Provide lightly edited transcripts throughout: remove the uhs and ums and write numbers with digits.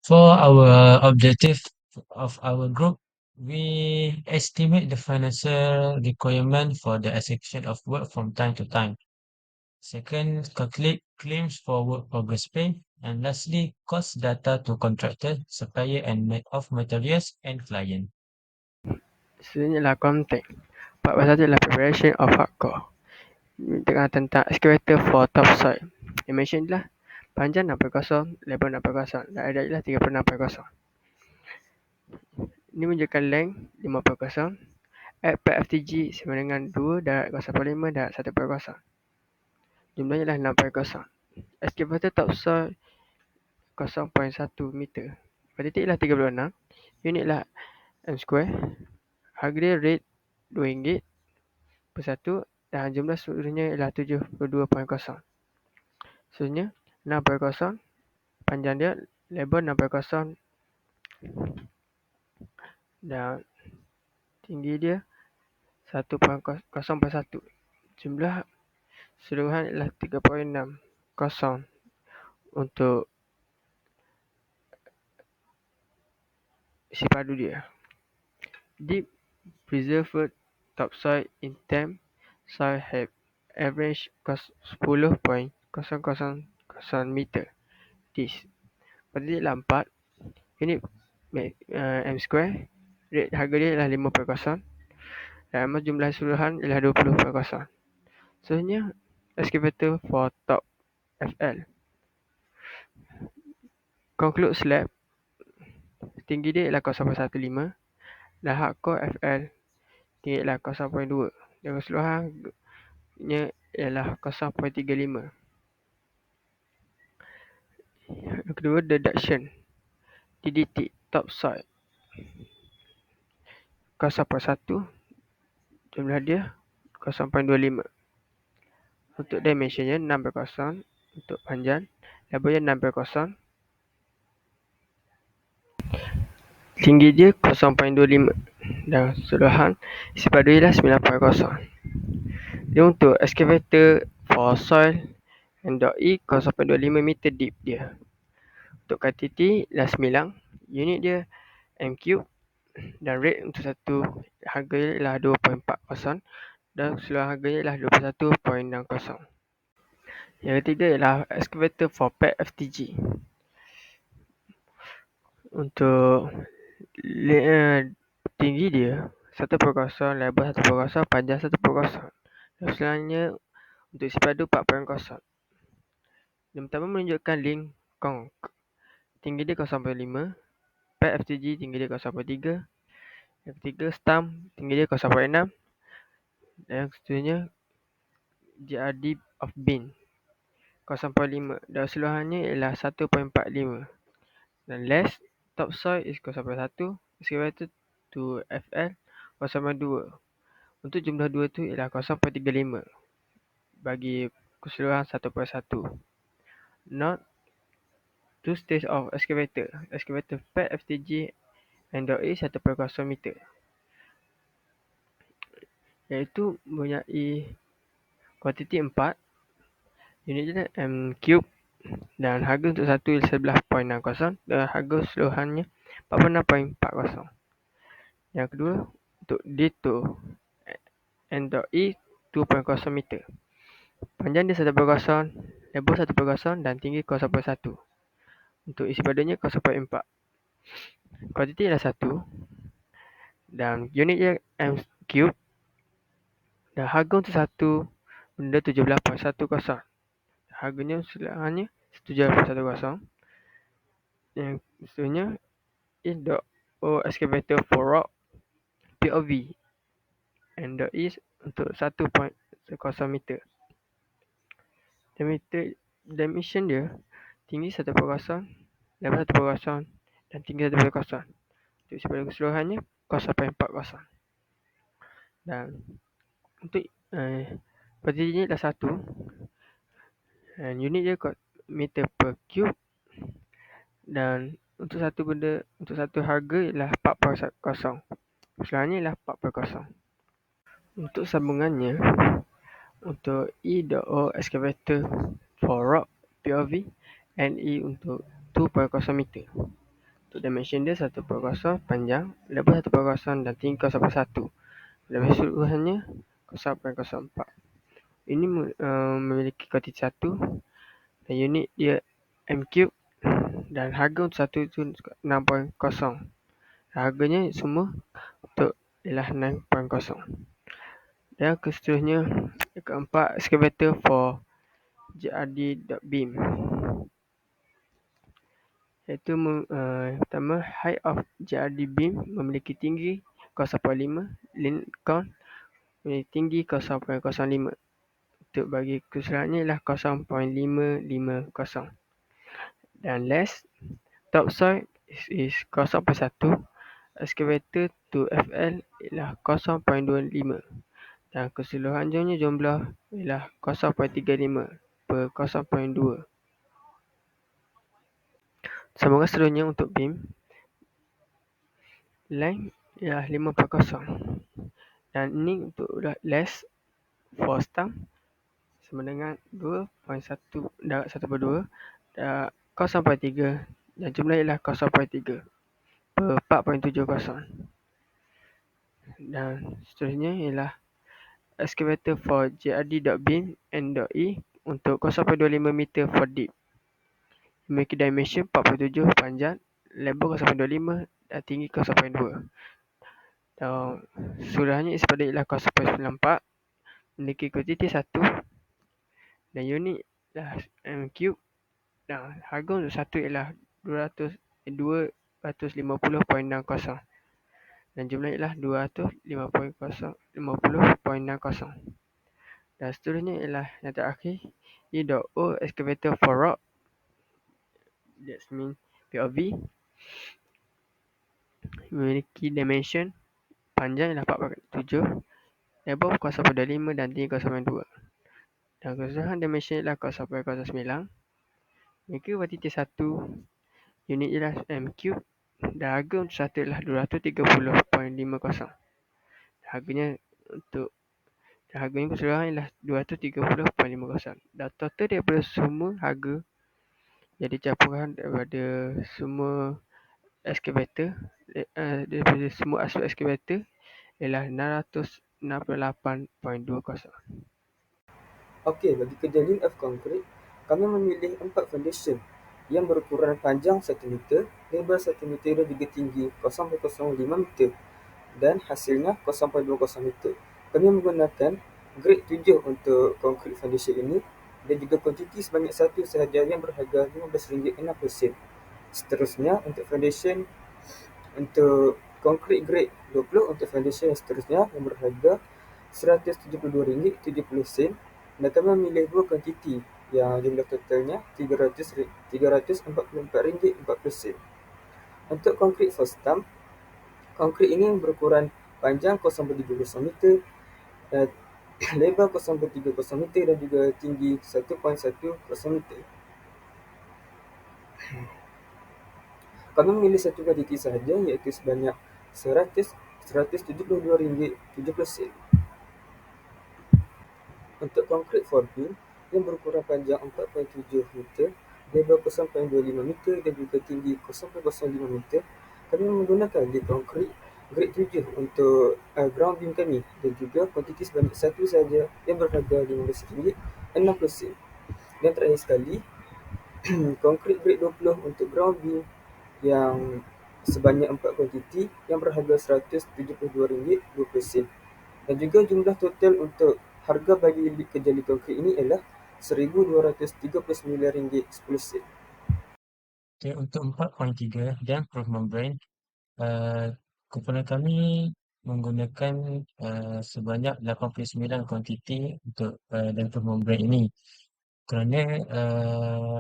For our objective of our group, we estimate the financial requirement for the execution of work from time to time. Second, calculate claims for work progress pay. And lastly, cost data to contractor, supplier and of materials and client. Selanjutnya adalah contact. Part pasal adalah preparation of hardcore. Tentang excavator for topsoil. Dimension adalah panjang 6.0, lebar 6.0 dan area adalah 36.0. Ini menunjukkan length 5.0. At per FTG sama dengan 2 darat 0.5 darat 1.0. Jumlahnya adalah 6.0. Excavator topsoil 0.1 meter. Pada titik ialah 36. Unit ialah M square. Harga dia rate RM2 per satu dan jumlah seluruhnya ialah 72.0. Seterusnya 6.0 panjang dia, lebar 6.0 dan tinggi dia 1.0.1. Jumlah seluruhan ialah 3.60 untuk isi padu dia. Deep preserved topsoil in temp soil have average cost 10.000 meter. This pada titik 4 unit M square, rate harga dia ialah 5.0 dan jumlah seluruhan ialah 20.0. Seterusnya excavator for top FL. Conclude slab, tinggi dia ialah 0.15 dan hardcore FL tinggi ialah 0.2 dan keseluruhannya ialah 0.35. Yang kedua, deduction DDT topsoil 0.1, jumlah dia 0.25. Untuk dimensionnya 6.0 untuk panjang, lebarnya 6.0, tinggi dia 0.25 dan keseluruhan isi padu ialah 9.0. Dia untuk excavator for soil and.E 0.25 meter deep dia. Untuk KTT ialah 9, unit dia M cube dan rate untuk satu harga ialah 2.40 dan keseluruhan harganya ialah 21.60. Yang ketiga ialah excavator for PET FTG. Untuk tinggi dia 1.0, lebar 1.0, panjang 1.0 dan selanjutnya untuk isi padu 4.0. Yang pertama menunjukkan link conk, tinggi dia 0.5, PET FTG tinggi dia 0.3. Yang ketiga stump, tinggi dia 0.6 dan yang seterusnya GRD of bin 0.5 dan seluruhannya ialah 1.45 dan less topsoil is 0.1, excavator to FL 0.2. Untuk jumlah 2 tu ialah 0.35 bagi keseluruhan 1.1. Not two stage of excavator. Excavator PET FTG and.A 1.0 meter, iaitu mempunyai kuantiti 4, unit dia M cube dan harga untuk satu ialah 11.60 dan harga seluruhannya 46.40. Yang kedua untuk D2 N.E 2.0 meter. Panjang dia 1.0, lebar 1.0 dan tinggi 0.1. Untuk isi padunya 0.4. Kuantiti ialah 1 dan unit dia M cube dan harga untuk satu benda 17.10. Harganya seluruhannya 17.10. Yang seterusnya is the excavator for rock POV and the is untuk 1.0 meter. Dimension dia tinggi 1.0, lebar 1.0 dan tinggi 1.0. Untuk isi pada keseluruhannya 0.40. Dan untuk kuantitinya adalah 1 dan unit dia meter per cube dan untuk satu benda, untuk satu harga ialah 4.0. Keseluruhannya ialah 4.0. Untuk sambungannya, untuk E.O excavator for rock POV and E untuk 2.0 meter. Untuk dimension dia 1/0, panjang, lebar 1/0 dan tinggi 0,1. Dimensi keseluruhannya 0,04. Ini memiliki kuantiti 1 dan unit dia M3 dan harga untuk satu itu 6.0. Harganya semua untuk ialah 9.0. Dan seterusnya keempat, excavator for JRD.beam, iaitu pertama, height of JRD beam memiliki tinggi 0.5, Lincoln memiliki tinggi 0.05. Untuk bagi keseluruhannya ialah 0.550. Dan last, topsoil is 0.1, excavator to FL ialah 0.25 dan keseluruhannya jumlah ialah 0.35 per 0.2. Sambungan seterusnya untuk beam, length ialah 5.0 dan ini untuk less for stump sama dengan 2.1 darab 1/2 dan 0.3 dan jumlah ialah 0.3 per 4.70. Dan seterusnya ialah excavator for JRD.beam N.E untuk 0.25 meter for deep. Memiliki dimension 47 panjang, lebar 0.25 dan tinggi 0.2. Dan surahannya ispada ialah 0.94, memiliki kuantiti 1 dan unit ialah M3 dan harga untuk satu ialah 250.60 dan jumlah ialah 250.60. Dan seterusnya ialah yang terakhir E.O excavator for rock, that means POV, memiliki dimension panjang ialah 4.7, lebar 0.5 dan tinggi 0.2 dan keseluruhan dimension ialah 0.09. Memiliki kuantiti 1, unit ialah M3 dan harga untuk satu ialah 230.50. Harganya untuk harganya keseluruhan ialah 230.50 dan total daripada semua harga, jadi campuran daripada semua excavator, daripada semua aspek excavator ialah 668.20. Okey, bagi kerja link of concrete, kami memilih 4 foundation yang berukuran panjang 1 meter, lebar 1 meter dan juga tinggi 0.05 meter dan hasilnya 0.20 meter. Kami menggunakan grade 7 untuk concrete foundation ini dan juga kuantiti sebanyak satu sahaja yang berharga RM15.60. Seterusnya untuk foundation untuk concrete grade 20 untuk foundation yang seterusnya yang berharga RM172.70 dan kami memilih dua kuantiti yang jumlah totalnya RM344.40. Untuk concrete for stump, konkrit ini berukuran panjang 0.30 meter, lebar 0.30 meter dan juga tinggi 1.10 meter. Kami memilih satu kuantiti sahaja iaitu sebanyak RM172.70. Untuk konkrit for beam yang berukuran panjang 4.7 meter, lebar 0.25 meter dan juga tinggi 0.05 meter, kami menggunakan di konkrit grade 7 untuk ground beam kami dan juga kuantiti sebanyak satu sahaja yang berharga RM15.60. Dan terakhir sekali, konkrit grade 20 untuk ground beam yang sebanyak 4 kuantiti yang berharga RM172.20 dan juga jumlah total untuk harga bagi kerja lift konkrit ini ialah RM1,239.10. Okay, untuk 4.3 dan proof membrane, kumpulan kami menggunakan sebanyak 89 kuantiti untuk damper membrane ini. Kerana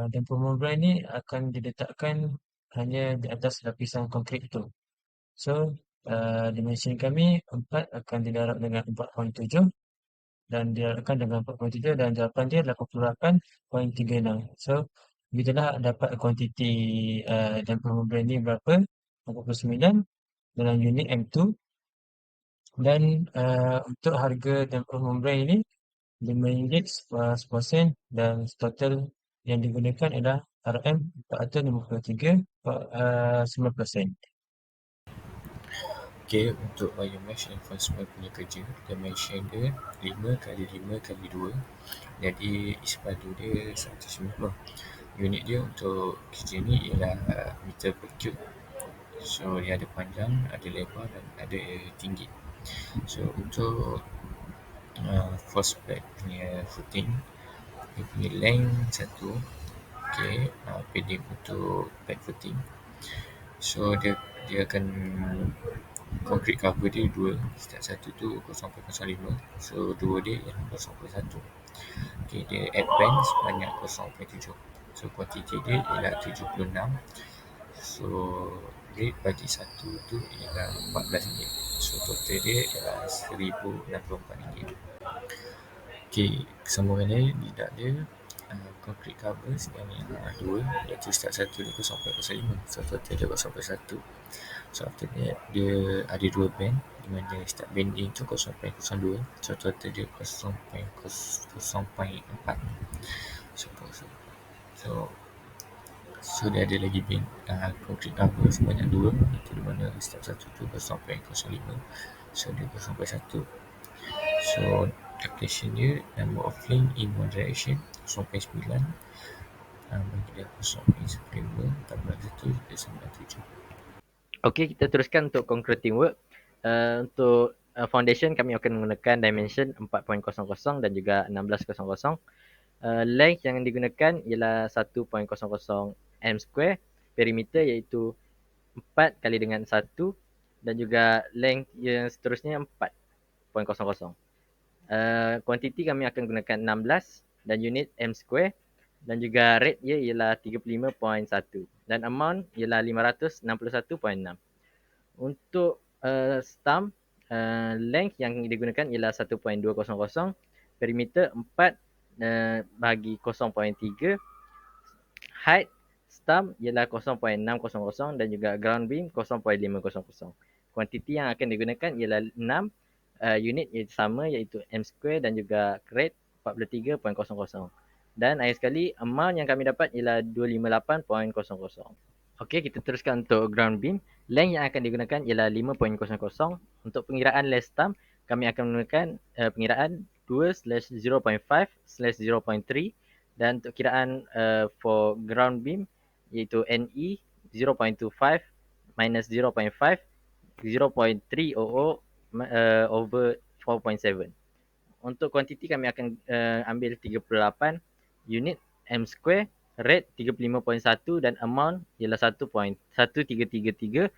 damper membrane ini akan diletakkan hanya di atas lapisan konkrit itu. So, dimension kami 4 akan didarab dengan 4.7 dan didarabkan dengan 4.3 dan jawapan dia adalah perpuluhan 0.36. So, kita dah dapat kuantiti damper membrane ni berapa? 49 dalam unit M2 dan untuk harga damper membrane ini RM5 10% dan total yang digunakan adalah RM 453, 9%. Okey, untuk biomass enforcement punya kerja, dimension dia 5 kali 5 kali 2. Jadi ispadu dia 150. Unit dia untuk kerja ni ialah meter per cube. So dia ada panjang, ada lebar dan ada tinggi. So untuk force pad punya footing, dia punya length 1. Okey, padding untuk pad footing. So dia akan concrete cover dia 2. Setiap satu tu 0.05. So 2 dia ialah 0.1. Okey, dia add band sebanyak 0.7. So quantity dia ialah 76. So rate bagi satu tu ialah RM14. So total dia ialah RM1064. Okey, sambungan dia lidak dia concrete cover sebanyak 2, iaitu setiap satu dia 0.05. So total dia 0.1. So after that dia ada 2 band di mana setiap banding tu 0.02. So total dia 0.04. So dia ada lagi band concrete cover sebanyak 2, iaitu di mana setiap satu tu 0.05. So dia 0.1. So application dia, number of link in one direction 0.9, bagi dia 0.15, 14.1, 97. Okey, kita teruskan untuk concreting work. Untuk foundation kami akan menggunakan dimension 4.00 dan juga 16.00. Length yang digunakan ialah 1.00 m square. Perimeter iaitu 4 kali dengan 1 dan juga length yang seterusnya 4.00. Kuantiti kami akan gunakan 16 dan unit m square dan juga rate ia ialah 35.1 dan amount ialah 561.6. Untuk stump, length yang digunakan ialah 1.200, perimeter 4 bagi 0.3, height stump ialah 0.600 dan juga ground beam 0.500. Kuantiti yang akan digunakan ialah 6, unit yang sama iaitu m square dan juga rate 43.00. Dan akhir sekali, amount yang kami dapat ialah 258.00. Okey, kita teruskan untuk ground beam. Length yang akan digunakan ialah 5.00. Untuk pengiraan less stump, kami akan menggunakan pengiraan 2/0.5/0.3 dan untuk kiraan for ground beam iaitu NE 0.25 minus 0.5 0.300 over 4.7. Untuk kuantiti kami akan ambil 38 unit m square, rate 35.1 dan amount ialah 1.1333.8.